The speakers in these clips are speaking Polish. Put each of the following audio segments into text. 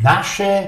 nasze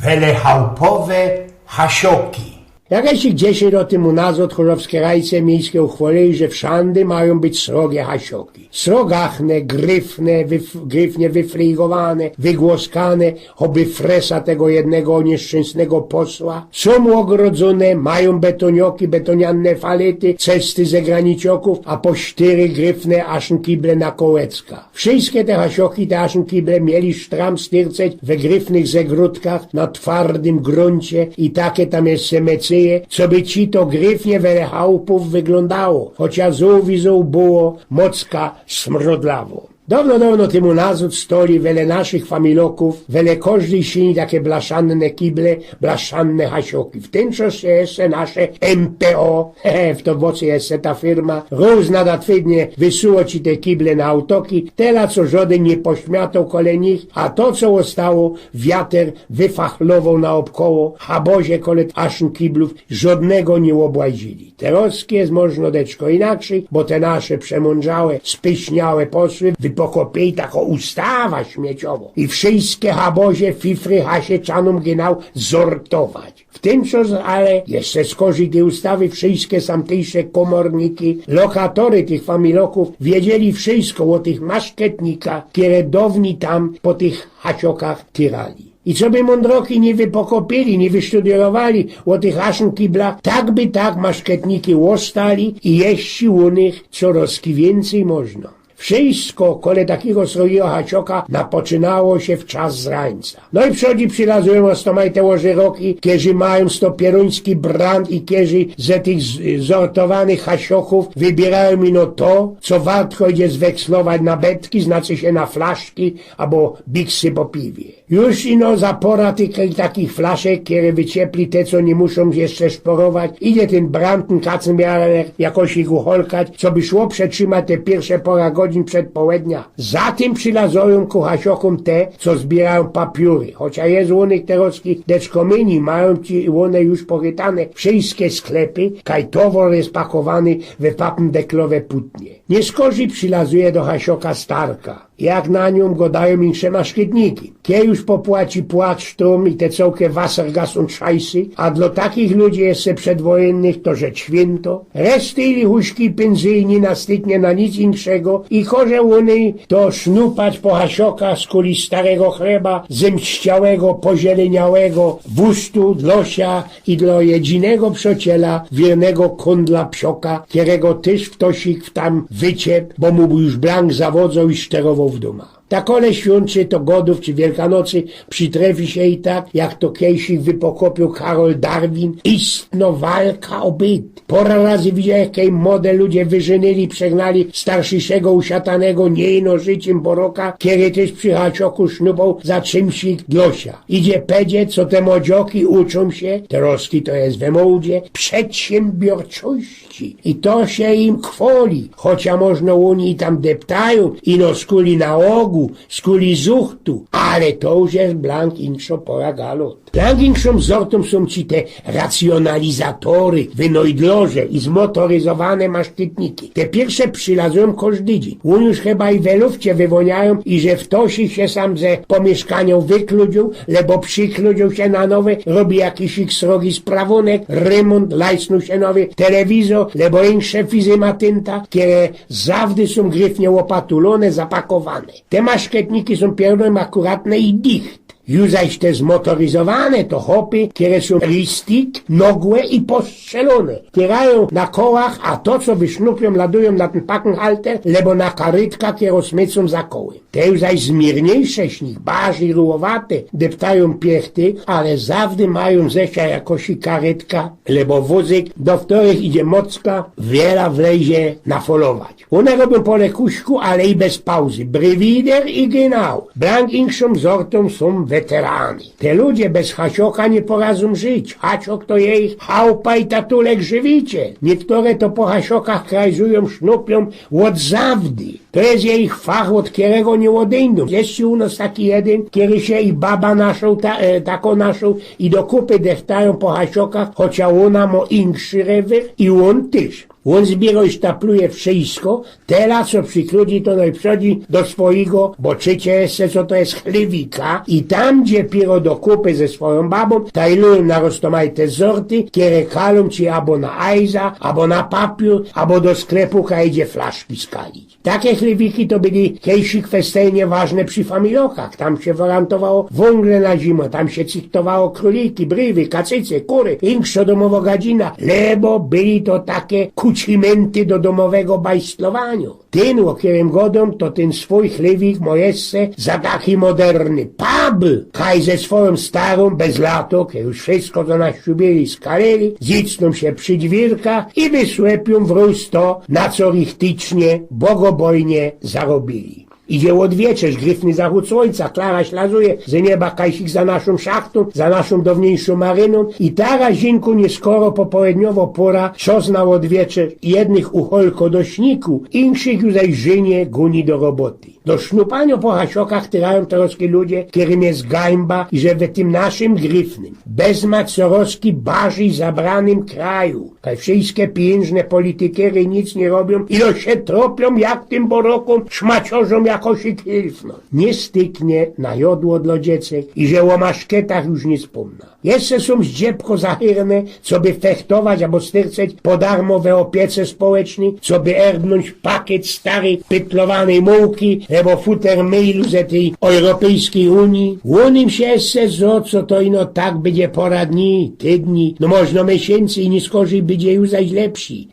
welechałpowe hasioki. Jak się gdzieś o tym u nas od Chorzowskie rajce miejskie uchwalili, że wszędzie mają być srogie hasioki. Srogachne, gryfnie wyfligowane, wygłoskane, oby fresa tego jednego nieszczęsnego posła. Są ogrodzone, mają betonioki, betonianne falety, cesty ze granicioków, a po 4 gryfne aszn kible na kołecka. Wszystkie te hasioki, te aszn kible mieli sztram styrceć we gryfnych zegródkach na twardym gruncie i takie tam jeszcze mecy, co by ci to gryfnie wiele chałupów wyglądało, chociaż zołwizu było mocka smrodlawo. Dawno temu nazad stoli wiele naszych familoków, wiele każdej silni takie blaszanne kible, blaszanne hasioki. W tym czasie jeszcze nasze MPO, w to bocie jeszcze ta firma, roz nadatwiednie wysuło ci te kible na autoki, tela co żaden nie pośmiatał kole nich, a to co ostało, wiater wyfachlował naokoło, a bozie kole aszn kiblów żadnego nie obłazili. Teraz jest można deczko inaczej, bo te nasze przemądrzałe, spyśniałe posły pokopie taką ustawa śmieciowo i wszystkie habozie fifry hasieczanom ginał zortować. W tym czasie, ale jeszcze z korzy tej ustawy wszystkie samtejsze komorniki, lokatory tych familoków wiedzieli wszystko o tych maszketnikach, które dawni tam po tych hasiokach tyrali. I co by mądroki nie wypokopili, nie wystudiowali o tych aszn kiblach, tak by tak maszketniki ostali i jeści u nich coraz więcej można. Wszystko, kole takiego srogiego hacioka napoczynało się w czas z rańca. No i przodzi przylazują ostomaj te łożyroki, kierzy mają stopieruński brand i kierzy ze tych zortowanych hasioków wybierają ino to, co warto idzie zwekslować na betki, znaczy się na flaszki albo biksy po piwie. Już ino zapora tych takich flaszek, które wyciepli te, co nie muszą jeszcze szporować, idzie ten brand, ten kacenbiarer jakoś ich uholkać, co by szło przetrzymać te pierwsze pora godzin przed południa. Zatem przylazują ku hasiokom te, co zbierają papiury. Chociaż jest u nich terockich deczkomyni, mają ci one już pochytane wszystkie sklepy, kaj towar jest pakowany we papndeklowe putnie. Nie skorzy przylazuje do hasioka starka. Jak na nią go dają insze maszkietniki. Kie już popłaci płat sztrum i te całkie Wassergas und Scheißy, a dla takich ludzi jeszcze przedwojennych to rzecz święto. Reszty ili huśki pensyjni nastyknie na nic inszego i korze unej to sznupać po hasiokach z kuli starego chleba, zemściałego, pozieleniałego, wustu, dlosia i dla jedynego przyjaciela, wiernego kundla psioka, którego tyż w tosik w tam wyciep, bo mu był już blank zawodzał i szterował w doma. Takole świątczy to godów czy Wielkanocy przytrefi się i tak, jak to kiejsich wypokopił Karol Darwin, istno walka o byt. Pora razy widział, jakiej młode ludzie wyżynyli, przegnali starszego usiatanego nieino życiem boroka, kiedy też przy hacioku sznupał za czymsik dlosia. Idzie pedzie, co te młodzioki uczą się, teroski to jest we mołdzie, przedsiębiorczości. I to się im chwoli, chociaż można Unii tam deptają, ino skuli na ogół, skuli zuchtu, ale to już jest blank inszo pora galot. Blank inszą zortom są ci te racjonalizatory, wynojdloże i zmotoryzowane maszczytniki. Te pierwsze przylazują każdy dzień. On już chyba i welówcie wywoniają i że w tosi się sam ze pomieszkanią wykludził, lebo przykludził się na nowe, robi jakiś ich srogi sprawunek, remont, lajsnął się nowy telewizor, lebo insze fizymatynta, które zawdy są gryfnie opatulone, zapakowane. Te maszketniki są pierdolem akuratne i dicht. Już zaś te zmotoryzowane to hopy, które są listik, nogłe i postrzelone. Kierają na kołach, a to co wysznupią ladują na ten pakenhalter, lebo na karytka, które smycą za kołem. Te już zaś zmierniejsze z nich, bardziej rułowate, deptają piechty, ale zawdy mają zesia jakoś i karytka, lebo wózek, do których idzie mocka, wiela wlezie nafolować. One robią po lekuśku, ale i bez pauzy. Brywider i genau. Blank inszą zortom są weterany. Te ludzie bez hasioka nie poradzą żyć. Hasiok to jej chałupa i tatulek żywicie. Niektóre to po hasiokach krajzują, sznupią od zawdy. To jest jej fach, od którego nie odejdą. Jest u nas taki jeden, który się i baba naszą, taką naszą i do kupy dechtają po hasiokach, chociaż ona ma inszy rewer i on też. On zbiera i sztapluje wszystko, teraz co przykludzi to najprzodzi do swojego, bo czycie se co to jest chlewika i tam gdzie piero do kupy ze swoją babą, tajlują na roztomajte zorty, które kalą ci albo na ajza, albo na papier, albo do sklepu, idzie flaszki skalić. Takie chlewiki to byli kiedyś kwestie ważne przy familiokach. Tam się gwarantowało węgle na zimę, tam się ciktowało króliki, brywy, kacyce, kury, inkszo domowo gadzina, lebo byli to takie kucimenty do domowego bajstlowania. Ten, o którym godą, to ten swój chlewik mojesse za taki moderny pub, kaj ze swoją starą, bez lato, kiedy już wszystko to naśczubili, skaleli, zicną się przy dźwirkach i wysłepią wróz to, na co richtycznie, bogobojnie zarobili. Idzie odwieczerz, gryfny zachód słońca, Klara ślazuje z nieba kajsik za naszą szachtą, za naszą dawniejszą maryną i tara zinku nieskoro popołudniowo pora, czosna odwieczerz, jednych ucholko do śniku, inszych już zajrzynie guni do roboty. Do sznupania po hasiokach tyrają toroskie ludzie, którym jest gańba i że w tym naszym gryfnym, bezmacorowski barzy zabranym kraju, kaj wszystkie pieniężne politykiery nic nie robią i no się tropią jak tym borokom, szmaciorzom jakoś i kilfno. Nie styknie na jodło dla dziecek i że o maszketach już nie wspomna. Jeszcze są zdziebko zahyrne, co by fechtować albo styrceć po darmowe opiece społecznej, co by erbnąć pakiet starej pytlowanej mułki, albo futer mailu ze tej Europejskiej Unii. Łonym się jeszcze zo, co to ino tak będzie pora dni, tydni, no można miesięcy i nie skorzej będzie już zaś lepsi.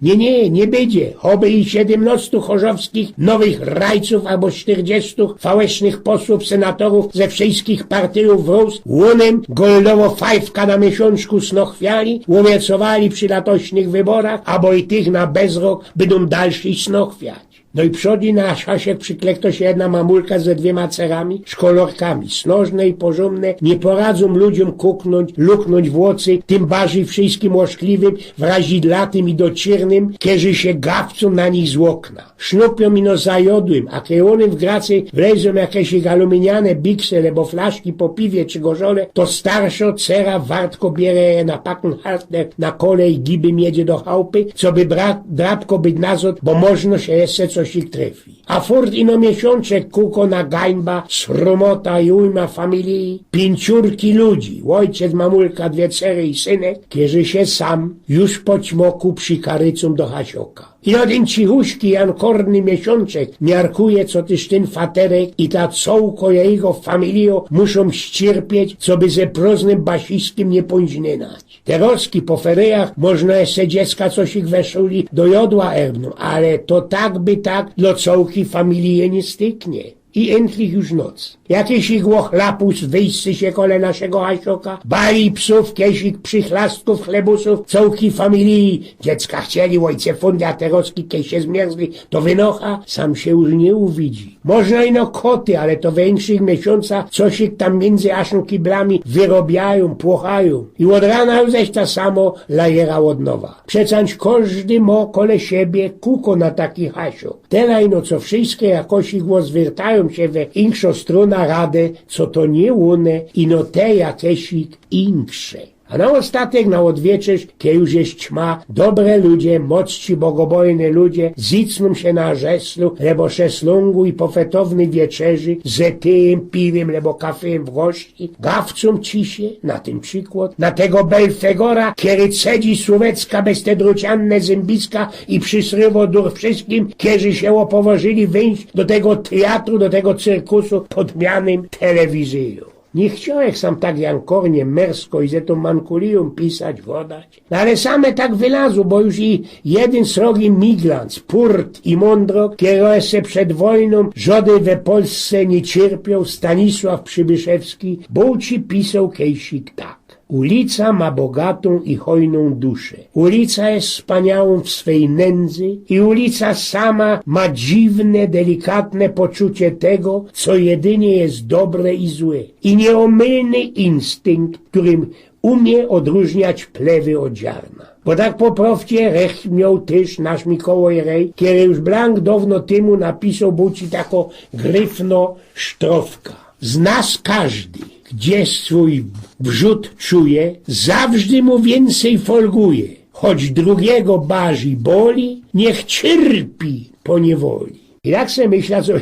Nie będzie. Oby i 17 chorzowskich nowych rajców albo 40 fałesznych posłów, senatorów ze wszystkich partyjów wróz, łonem goldowo fajfka na miesiączku snochwiali, łomiecowali przy latośnych wyborach, albo i tych na bezrok będą dalszy snochwiać. No i przodzi na szasiek przyklekto się jedna mamulka ze 2 cerami, szkolorkami, snożne i porządne, nie poradzą ludziom kuknąć, luknąć włocy, tym bardziej wszystkim oszkliwym, wrazidlatym i dociernym, kiedy się gawcą na nich z okna. Sznupią ino zajodłym, a kiełonym w gracy wlezą jakieś aluminiane bikse, lebo flaszki po piwie czy gorzole, to starsza cera wartko bierze je na pakenhalter, na kole i giby miedzie do chałupy, co by drapko być nazot, bo można się jeszcze coś ich trefi. A furt ino miesiączek kuko na gańba, sromota i ujma familii, 5 ludzi, ojciec, mamulka, 2 cery i synek, kierzy się sam już po ćmoku przy karycą do hasioka. I jeden cichuśki jankorny miesiączek miarkuje, co tyż ten faterek i ta cołko jego familio muszą ścierpieć, co by ze proznym basiskiem nie pońźnynać. Teroski po feryjach można jeszcze dziecka coś ich weszuli do jodła erbną, ale to tak by tak do cołki familie nie styknie. I endlich już noc. Jakiś igło chlapus wyjscy się kole naszego hasioka, bali psów, kiesik przychlastków, chlebusów, cołki familii. Dziecka chcieli, ojce fundy, a teroski, kiedy się zmierzli, to wynocha, sam się już nie uwidzi. Można ino koty, ale to w większych miesiącach coś ich tam między aszą kiblami wyrobiają, płochają. I od rana już zaś ta samo lajera od nowa. Przecańcz każdy mo kole siebie kuko na taki hasiok. Teraz ino co wszystkie jakoś igło zwiertają się we inkszo strona radę, co to nie łone, ino te jakiesik inksze. A na ostatek, na odwieczerz, kiedy już jest ćma, dobre ludzie, mocci bogobojne ludzie, zicną się na rzeslu, lebo szesłągu i pofetownej wieczerzy, ze tym piwem, lebo kafem w gości, gawcą cisie, na tym przykład, na tego Belfegora, kiedy cedzi słowecka bez te drucianne zębiska i przysrywo dur wszystkim, kiedy się opoważyli wyjść do tego teatru, do tego cyrkusu pod mianem telewizyją. Nie chciałeś sam tak jankornie, mersko i ze tą mankulią pisać, wodać. No ale same tak wylazło, bo już i jeden srogi miglanc, purt i mądro, kieroje se przed wojną, żody we Polsce nie cierpiał, Stanisław Przybyszewski, bo ci pisał kejsik tak. Ulica ma bogatą i hojną duszę. Ulica jest wspaniałą w swej nędzy i ulica sama ma dziwne, delikatne poczucie tego, co jedynie jest dobre i złe. I nieomylny instynkt, którym umie odróżniać plewy od ziarna. Bo tak po prawdzie rech miał też nasz Mikołaj Rej, kiedy już blank dawno temu napisał buci tako gryfno sztrofka. Z nas każdy, gdzie swój wrzut czuje, zawsze mu więcej folguje. choć drugiego bazi boli, niech cierpi po niewoli. I tak se myślę, co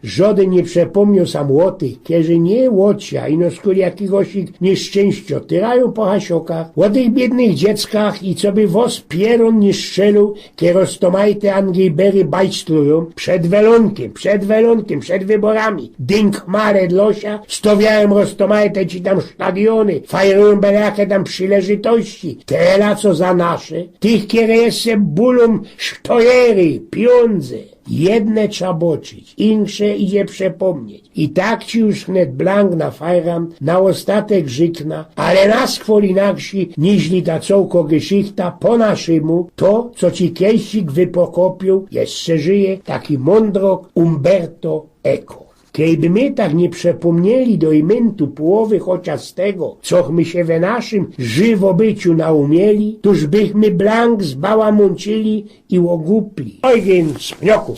żaden nie przepomniał sam łoty, kiedy nie łocia, ino skóry jakiegoś nieszczęścia, tyrają po hasiokach, o tych biednych dzieckach i co by wos pieron nie strzelił, kiedy roztomajte Angejbery bajstlują przed welonkiem, przed wyborami. Dynk mare dlosia, stowiałem roztomajte ci tam stadiony, fajrują belakie tam przyleżytości, tela co za nasze, tych, kiedy jeszcze bulą sztojery, pieniądze. Jedne trzeba boczyć, insze idzie przepomnieć. I tak ci już wnet blank na fajram, na ostatek żykna, ale nas kwolinaksi, niźli ta cołko geschichta po naszemu, to, co ci kieścik wypokopił, jeszcze żyje taki mądrok Umberto Eco. Kejby my tak nie przepomnieli do imentu połowy chociaż tego, cośmy się we naszym żywobyciu naumieli, tuż bychmy blank zbałamącili i ogupli. Oj, więc, pnioku,